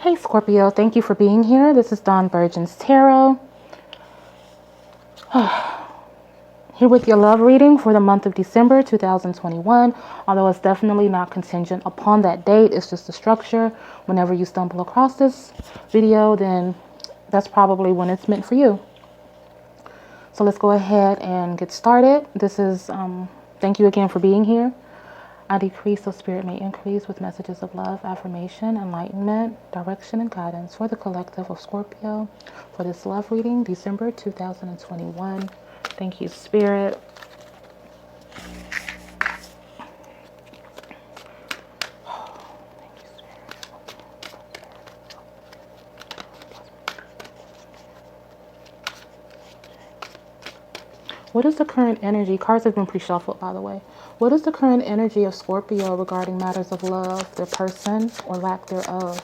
Hey Scorpio, thank you for being here. This is Dawn Burgeons Tarot. Here with your love reading for the month of December 2021. Although it's definitely not contingent upon that date, it's just a structure. Whenever you stumble across this video, then that's probably when it's meant for you. So let's go ahead and get started. This is, thank you again for being here. I decrease so spirit may increase with messages of love, affirmation, enlightenment, direction, and guidance for the collective of Scorpio for this love reading, December 2021. Thank you, Spirit. What is the current energy? Cards have been pre-shuffled, by the way. What is the current energy of Scorpio regarding matters of love, their person, or lack thereof?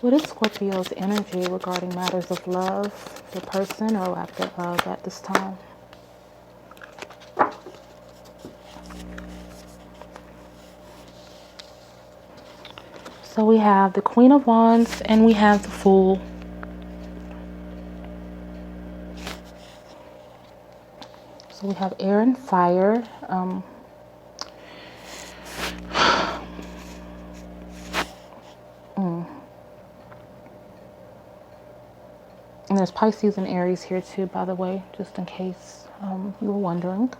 What is Scorpio's energy regarding matters of love, their person, or lack thereof at this time? So we have the Queen of Wands and we have the Fool. So we have air and fire. And there's Pisces and Aries here too, by the way, just in case you were wondering.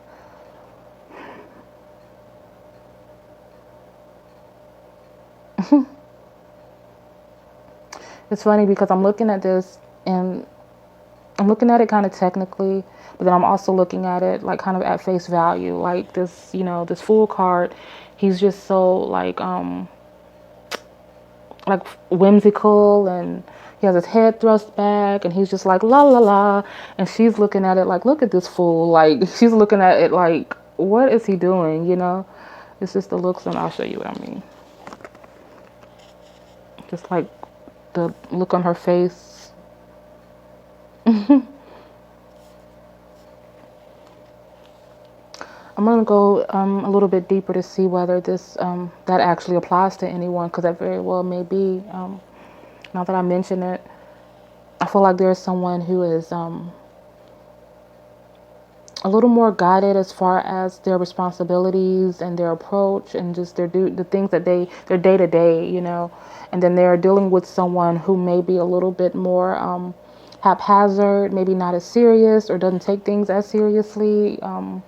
It's funny because I'm looking at this and I'm looking at it kind of technically, but then I'm also looking at it like kind of at face value. Like this, you know, this Fool card, he's just so like whimsical, and he has his head thrust back and he's just like la la la, and she's looking at it like, look at this fool. Like she's looking at it like, what is he doing, you know? It's just the looks, and I'll show you what I mean. Just like the look on her face. I'm going to go a little bit deeper to see whether this that actually applies to anyone, because that very well may be. Now that I mention it, I feel like there's someone who is a little more guided as far as their responsibilities and their approach and just the things that their day to day, you know. And then they're dealing with someone who may be a little bit more haphazard, maybe not as serious, or doesn't take things as seriously. On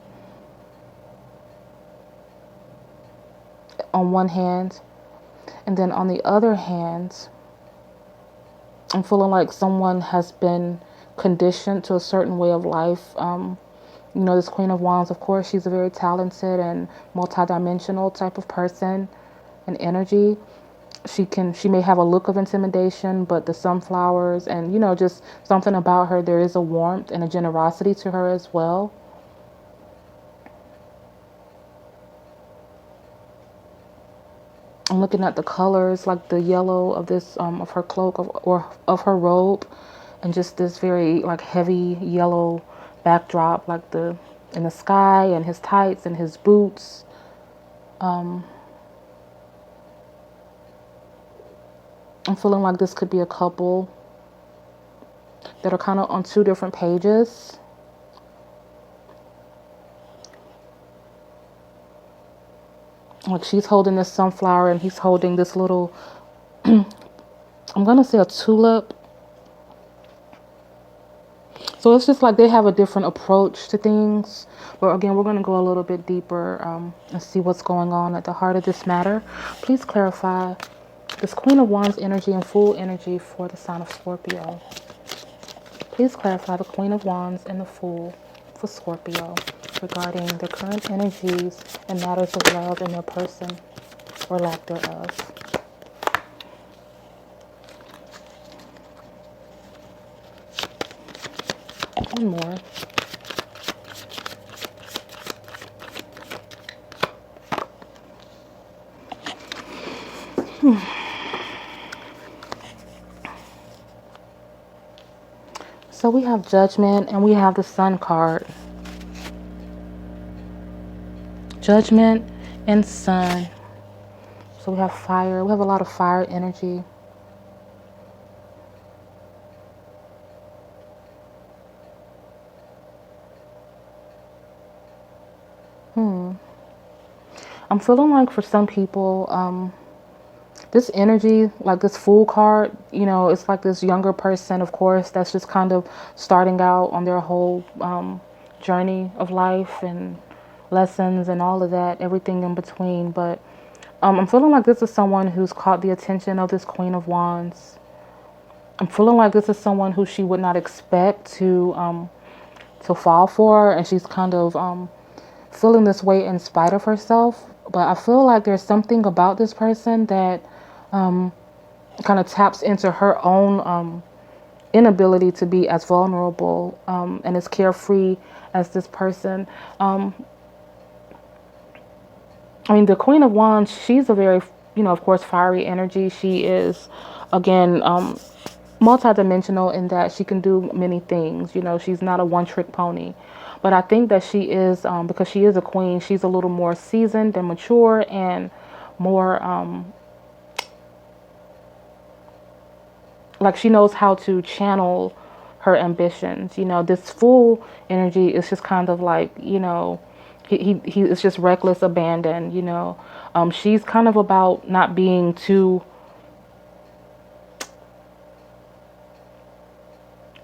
one hand, and then on the other hand, I'm feeling like someone has been conditioned to a certain way of life. You know, this Queen of Wands, of course, she's a very talented and multidimensional type of person and energy. She may have a look of intimidation, but the sunflowers and, you know, just something about her, there is a warmth and a generosity to her as well. I'm looking at the colors, like the yellow of this of her cloak or of her robe, and just this very like heavy yellow backdrop, like in the sky, and his tights and his boots. I'm feeling like this could be a couple that are kind of on two different pages. Like she's holding this sunflower and he's holding this little, I'm going to say a tulip. So it's just like they have a different approach to things. But again, we're going to go a little bit deeper and see what's going on at the heart of this matter. Please clarify this Queen of Wands energy and Fool energy for the sign of Scorpio. Please clarify the Queen of Wands and the Fool for Scorpio regarding their current energies and matters of love in their person or lack thereof. One more. So we have Judgment and we have the Sun card. Judgment and Sun. So we have fire. We have a lot of fire energy. I'm feeling like for some people, this energy, like this Fool card, you know, it's like this younger person, of course, that's just kind of starting out on their whole journey of life and lessons and all of that, everything in between. But I'm feeling like this is someone who's caught the attention of this Queen of Wands. I'm feeling like this is someone who she would not expect to fall for, and she's kind of feeling this way in spite of herself. But I feel like there's something about this person that kind of taps into her own inability to be as vulnerable and as carefree as this person. I mean, the Queen of Wands, she's a very, you know, of course, fiery energy. She is, again, multidimensional in that she can do many things. You know, she's not a one-trick pony. But I think that she is, because she is a queen, she's a little more seasoned and mature and more, like she knows how to channel her ambitions. You know, this Fool energy is just kind of like, you know, he is just reckless abandon, you know. She's kind of about not being too...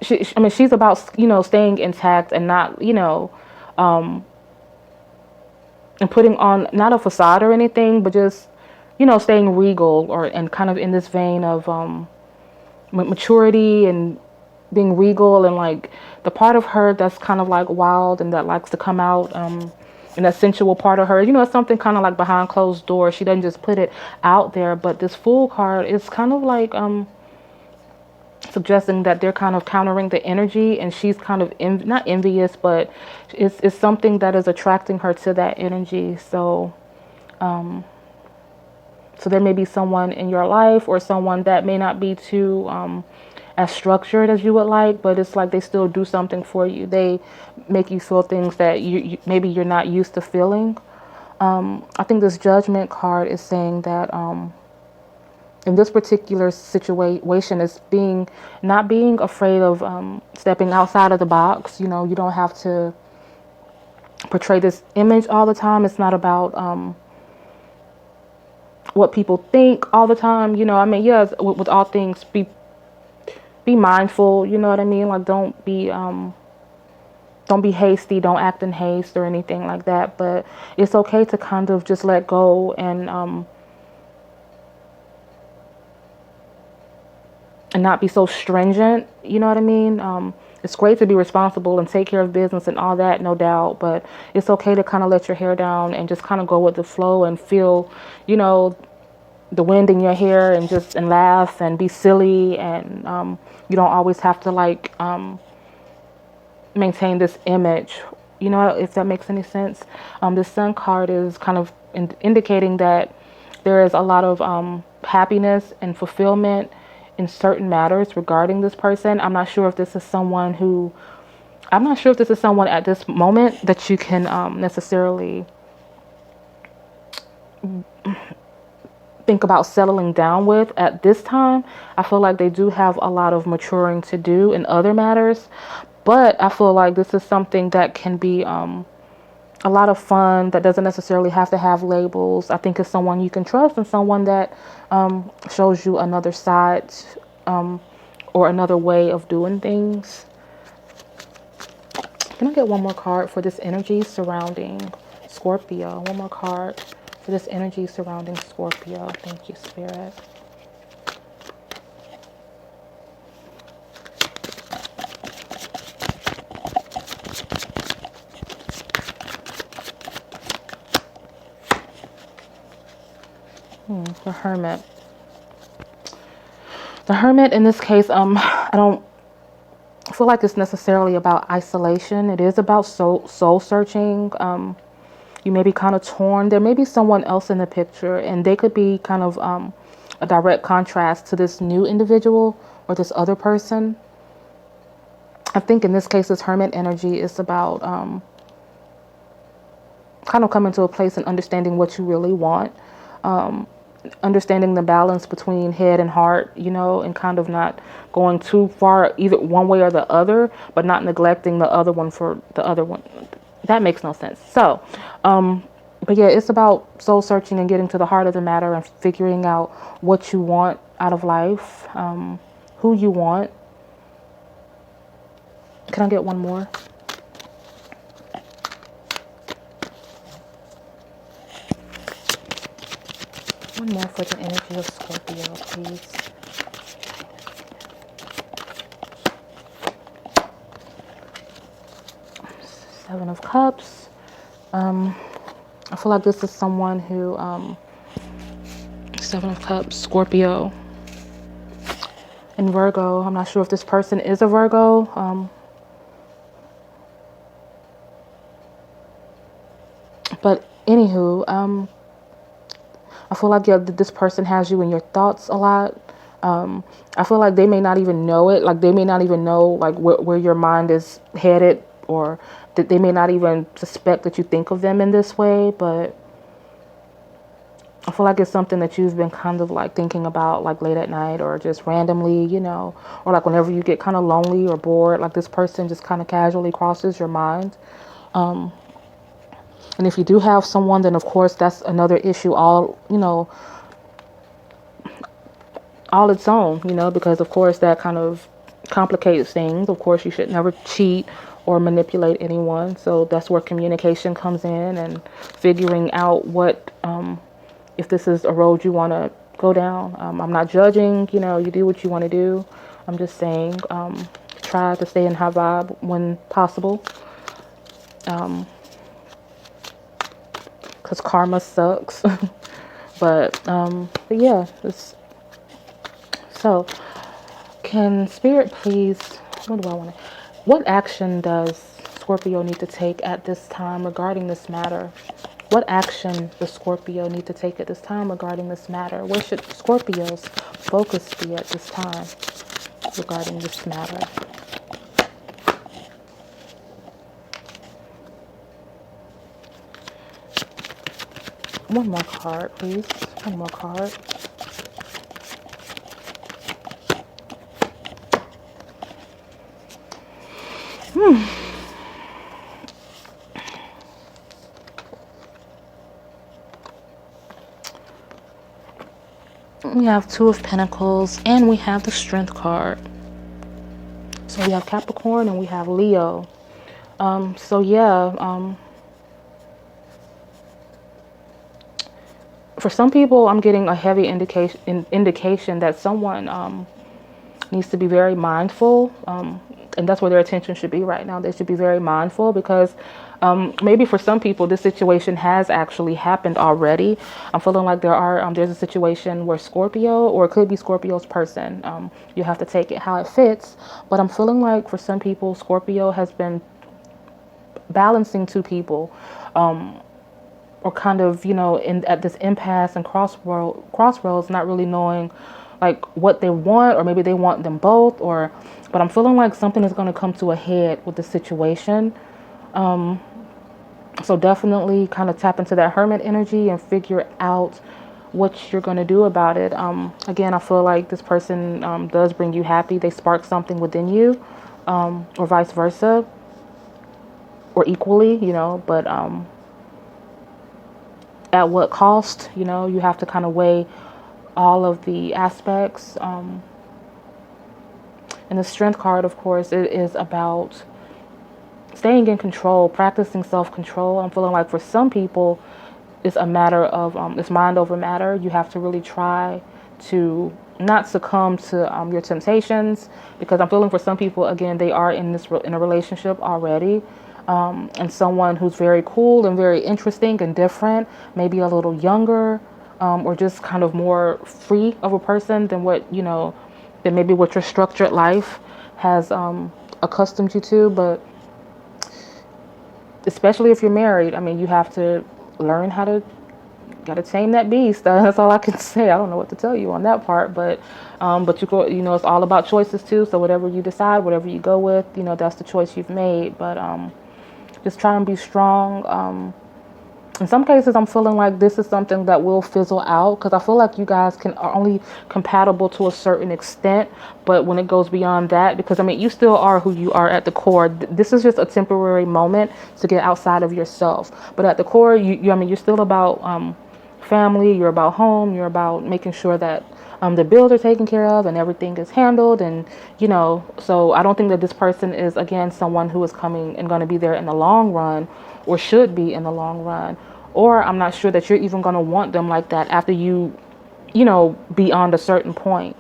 I mean, she's about, you know, staying intact and not, you know, and putting on not a facade or anything, but just, you know, staying regal and kind of in this vein of maturity and being regal, and like the part of her that's kind of like wild and that likes to come out, and that sensual part of her, you know, it's something kind of like behind closed doors. She doesn't just put it out there. But this Fool card is kind of like suggesting that they're kind of countering the energy, and she's kind of not envious, but it's something that is attracting her to that energy. So so there may be someone in your life, or someone that may not be too as structured as you would like, but it's like they still do something for you. They make you feel things that you maybe you're not used to feeling. I think this Judgment card is saying that in this particular situation, is not being afraid of stepping outside of the box. You know, you don't have to portray this image all the time. It's not about what people think all the time. You know, I mean, yes, with all things, be mindful. You know what I mean? Like, don't be hasty. Don't act in haste or anything like that. But it's okay to kind of just let go and not be so stringent, you know what I mean? It's great to be responsible and take care of business and all that, no doubt, but it's okay to kind of let your hair down and just kind of go with the flow and feel, you know, the wind in your hair, and just and laugh and be silly, and you don't always have to like maintain this image, you know, if that makes any sense. The Sun card is kind of indicating that there is a lot of happiness and fulfillment in certain matters regarding this person. I'm not sure if this is someone at this moment that you can necessarily think about settling down with at this time. I feel like they do have a lot of maturing to do in other matters, but I feel like this is something that can be a lot of fun, that doesn't necessarily have to have labels. I think it's someone you can trust, and someone that shows you another side or another way of doing things. Can I get one more card for this energy surrounding Scorpio? One more card for this energy surrounding Scorpio. Thank you, Spirit. The Hermit. The Hermit in this case, I don't feel like it's necessarily about isolation. It is about soul searching. You may be kind of torn. There may be someone else in the picture, and they could be kind of a direct contrast to this new individual or this other person. I think in this case, this Hermit energy is about kind of coming to a place and understanding what you really want. Understanding the balance between head and heart, you know, and kind of not going too far either one way or the other, but not neglecting the other one for the other one. That makes no sense. So, but yeah, it's about soul searching and getting to the heart of the matter and figuring out what you want out of life, who you want. Can I get one more? One more for the energy of Scorpio, please. Seven of Cups. I feel like this is someone who, Seven of Cups, Scorpio, and Virgo. I'm not sure if this person is a Virgo. But anywho, I feel like this person has you in your thoughts a lot. I feel like they may not even know it. Like they may not even know like where your mind is headed, or that they may not even suspect that you think of them in this way. But I feel like it's something that you've been kind of like thinking about like late at night, or just randomly, you know, or like whenever you get kind of lonely or bored, like this person just kind of casually crosses your mind. And if you do have someone, then of course that's another issue, all, you know, all its own, you know, because of course that kind of complicates things. Of course you should never cheat or manipulate anyone. So that's where communication comes in, and figuring out what, if this is a road you want to go down. I'm not judging, you know, you do what you want to do. I'm just saying, try to stay in high vibe when possible. Because karma sucks. but yeah, so can Spirit please, what action does Scorpio need to take at this time regarding this matter? What action does Scorpio need to take at this time regarding this matter? Where should Scorpio's focus be at this time regarding this matter? One more card, please. One more card. We have Two of Pentacles, and we have the Strength card. So we have Capricorn and we have Leo. So yeah, for some people, I'm getting a heavy indication that someone needs to be very mindful, and that's where their attention should be right now. They should be very mindful because maybe for some people, this situation has actually happened already. I'm feeling like there's a situation where Scorpio, or it could be Scorpio's person. You have to take it how it fits. But I'm feeling like for some people, Scorpio has been balancing two people. Or kind of, you know, at this impasse and crossroads, not really knowing like what they want, or maybe they want them both, but I'm feeling like something is going to come to a head with the situation. So definitely kind of tap into that Hermit energy and figure out what you're going to do about it. Again, I feel like this person does bring you happy. They spark something within you, or vice versa, or equally, you know, but at what cost, you know, you have to kind of weigh all of the aspects. And the Strength card, of course, it is about staying in control, practicing self-control. I'm feeling like for some people, it's a matter of, it's mind over matter. You have to really try to not succumb to your temptations, because I'm feeling for some people, again, they are in a relationship already. And someone who's very cool and very interesting and different, maybe a little younger, or just kind of more free of a person than what, you know, than maybe what your structured life has accustomed you to. But especially if you're married, I mean, you have to learn how to tame that beast. That's all I can say. I don't know what to tell you on that part, but you know, it's all about choices too. So whatever you decide, whatever you go with, you know, that's the choice you've made. But just try and be strong, In some cases, I'm feeling like this is something that will fizzle out, because I feel like you guys are only compatible to a certain extent. But when it goes beyond that, because I mean, you still are who you are at the core. This is just a temporary moment to get outside of yourself. But at the core, I mean, you're still about family. You're about home. You're about making sure that the bills are taken care of and everything is handled. And, you know, so I don't think that this person is, again, someone who is coming and going to be there in the long run, or should be in the long run. Or I'm not sure that you're even going to want them like that after you know, beyond a certain point.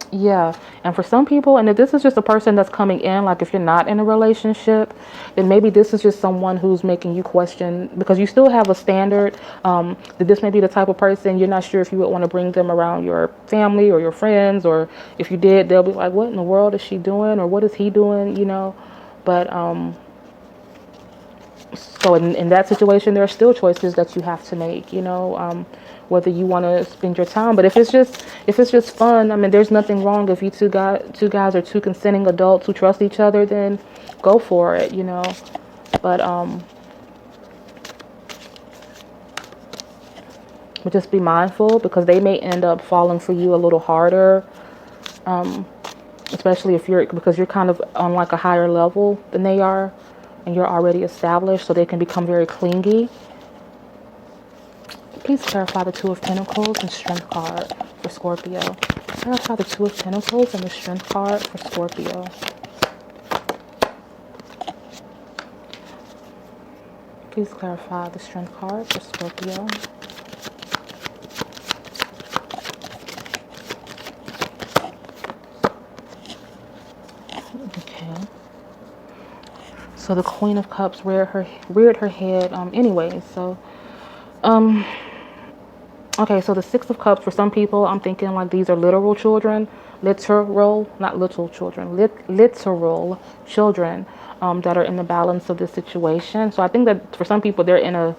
Yeah, and for some people, and if this is just a person that's coming in, like if you're not in a relationship, then maybe this is just someone who's making you question, because you still have a standard, that this may be the type of person you're not sure if you would want to bring them around your family or your friends, or if you did, they'll be like, what in the world is she doing, or what is he doing, you know? But so in that situation, there are still choices that you have to make, you know, whether you want to spend your time. But if it's just fun, I mean, there's nothing wrong if you two guys are two consenting adults who trust each other, then go for it, you know. But just be mindful, because they may end up falling for you a little harder, especially because you're kind of on like a higher level than they are, and you're already established, so they can become very clingy. Please clarify the Two of Pentacles and Strength card for Scorpio. Clarify the Two of Pentacles and the Strength card for Scorpio. Please clarify the Strength card for Scorpio. Okay. So the Queen of Cups reared her head. Anyway, so okay, so the Six of Cups, for some people, I'm thinking like these are literal children, not little children, literal children that are in the balance of this situation. So I think that for some people, they're in a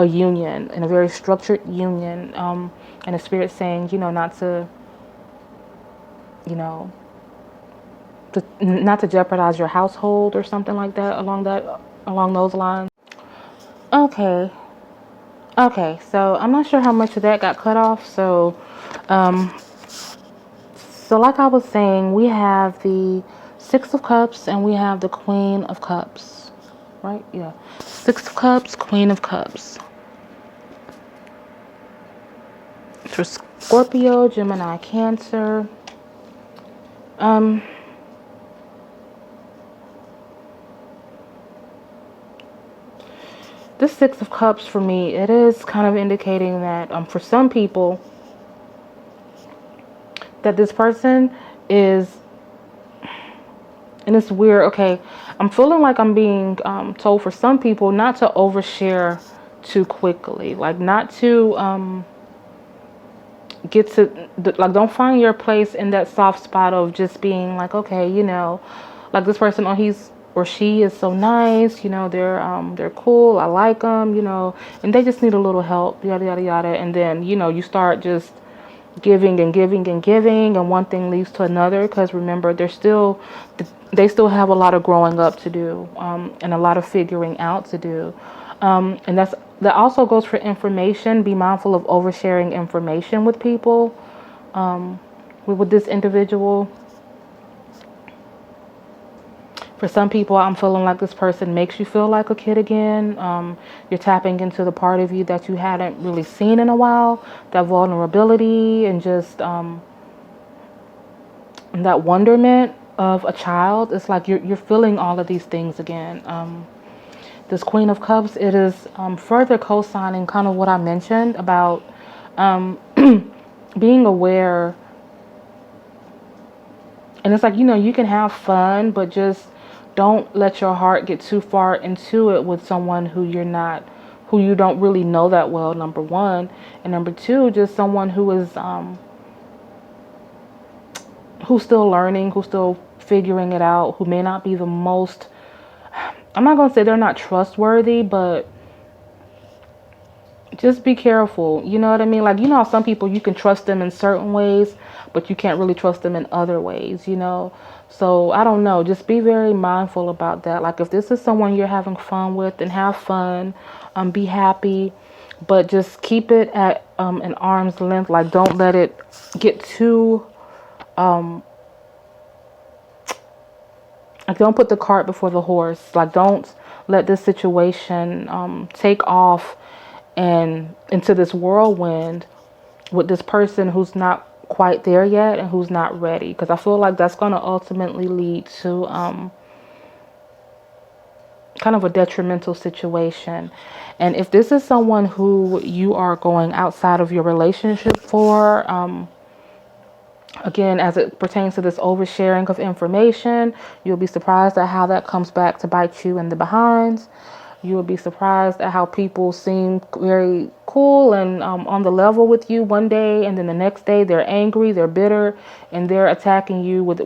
union, in a very structured union, and a spirit saying, you know, not to jeopardize your household or something like that, along those lines. Okay, so I'm not sure how much of that got cut off. So like I was saying, we have the Six of Cups and we have the Queen of Cups, right? Yeah, Six of Cups, Queen of Cups. For Scorpio, Gemini, Cancer. This Six of Cups, for me, it is kind of indicating that for some people, that this person is, and it's weird, okay, I'm feeling like I'm being told for some people not to overshare too quickly, like not to don't find your place in that soft spot of just being like, okay, you know, like this person, oh, he's or she is so nice, you know, they're cool, I like them, you know, and they just need a little help, yada yada yada, and then, you know, you start just giving and giving and giving, and one thing leads to another, because remember, they still have a lot of growing up to do, and a lot of figuring out to do, and that also goes for information. Be mindful of oversharing information with people, with this individual. For some people, I'm feeling like this person makes you feel like a kid again. You're tapping into the part of you that you hadn't really seen in a while. That vulnerability and just that wonderment of a child. It's like you're feeling all of these things again. This Queen of Cups, it is further co-signing kind of what I mentioned about being aware. And it's like, you know, you can have fun, but just don't let your heart get too far into it with someone who you don't really know that well, number one. And number two, just someone who is, who's still learning, who's still figuring it out, who may not be the most, I'm not going to say they're not trustworthy, but just be careful. You know what I mean? Like, you know how some people, you can trust them in certain ways, but you can't really trust them in other ways, you know? So I don't know. Just be very mindful about that. Like, if this is someone you're having fun with, then have fun, be happy, but just keep it at an arm's length. Like, don't let it get too, like, don't put the cart before the horse. Like, don't let this situation take off and into this whirlwind with this person who's not quite there yet and who's not ready, because I feel like that's going to ultimately lead to kind of a detrimental situation. And if this is someone who you are going outside of your relationship for, again, as it pertains to this oversharing of information, you'll be surprised at how that comes back to bite you in the behind. You will be surprised at how people seem very cool and on the level with you one day, and then the next day they're angry, they're bitter, and they're attacking you with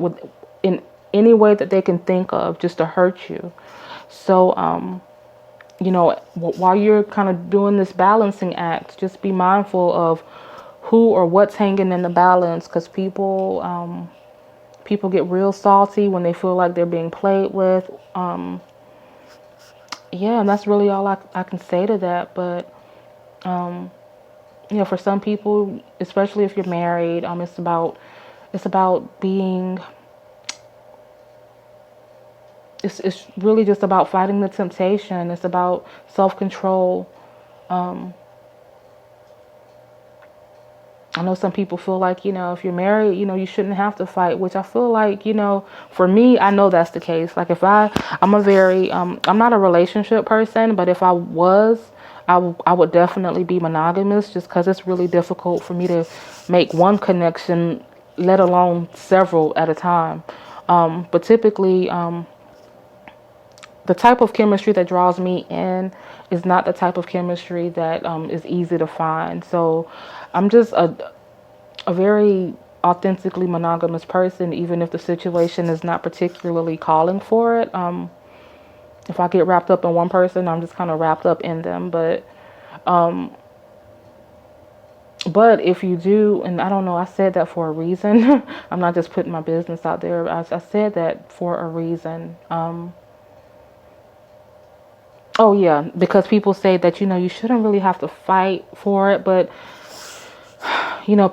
in any way that they can think of just to hurt you. So, you know, while you're kind of doing this balancing act, just be mindful of who or what's hanging in the balance, because people get real salty when they feel like they're being played with. Yeah, and that's really all I can say to that. But, you know, for some people, especially if you're married, it's about being, it's really just about fighting the temptation. It's about self-control. I know some people feel like, you know, if you're married, you know, you shouldn't have to fight, which I feel like, you know, for me, I know that's the case. Like, if I'm not a relationship person, but if I was, I would definitely be monogamous, just because it's really difficult for me to make one connection, let alone several at a time. But typically, the type of chemistry that draws me in is not the type of chemistry that is easy to find. So I'm just a very authentically monogamous person, even if the situation is not particularly calling for it. If I get wrapped up in one person, I'm just kind of wrapped up in them. But if you do, and I don't know, I said that for a reason. I'm not just putting my business out there. I said that for a reason. Oh yeah, because people say that, you know, you shouldn't really have to fight for it, but you know,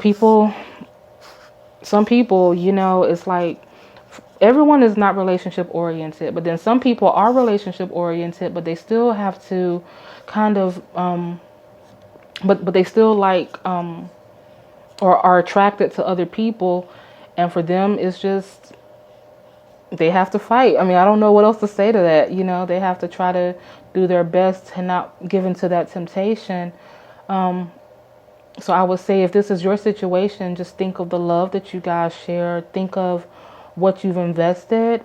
some people, you know, it's like everyone is not relationship oriented, but then some people are relationship oriented, but they still have to kind of, but they still like, or are attracted to other people. And for them, it's just, they have to fight. I mean, I don't know what else to say to that. You know, they have to try to do their best to not give into that temptation. So I would say, if this is your situation, just think of the love that you guys share. Think of what you've invested.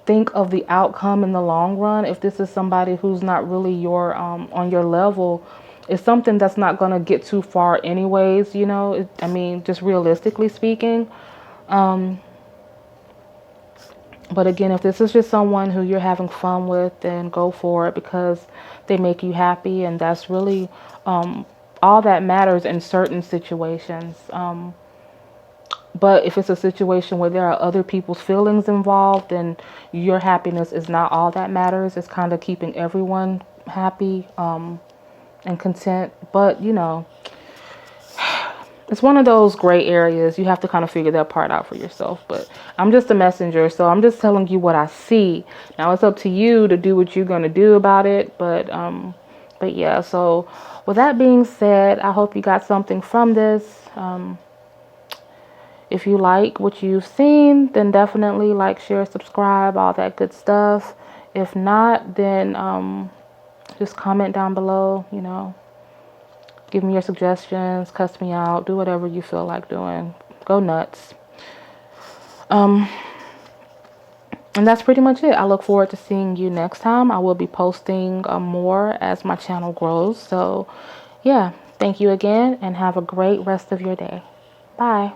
Think of the outcome in the long run. If this is somebody who's not really your on your level, it's something that's not going to get too far anyways, you know. I mean, just realistically speaking. But again, if this is just someone who you're having fun with, then go for it, because they make you happy, and that's really all that matters in certain situations. But if it's a situation where there are other people's feelings involved, then your happiness is not all that matters. It's kind of keeping everyone happy and content. But, you know, it's one of those gray areas. You have to kind of figure that part out for yourself. But I'm just a messenger, so I'm just telling you what I see. Now it's up to you to do what you're going to do about it. But yeah, so with that being said, I hope you got something from this. If you like what you've seen, then definitely like, share, subscribe, all that good stuff. If not, then just comment down below, you know. Give me your suggestions, cuss me out, do whatever you feel like doing. Go nuts. And that's pretty much it. I look forward to seeing you next time. I will be posting more as my channel grows. So, yeah, thank you again, and have a great rest of your day. Bye.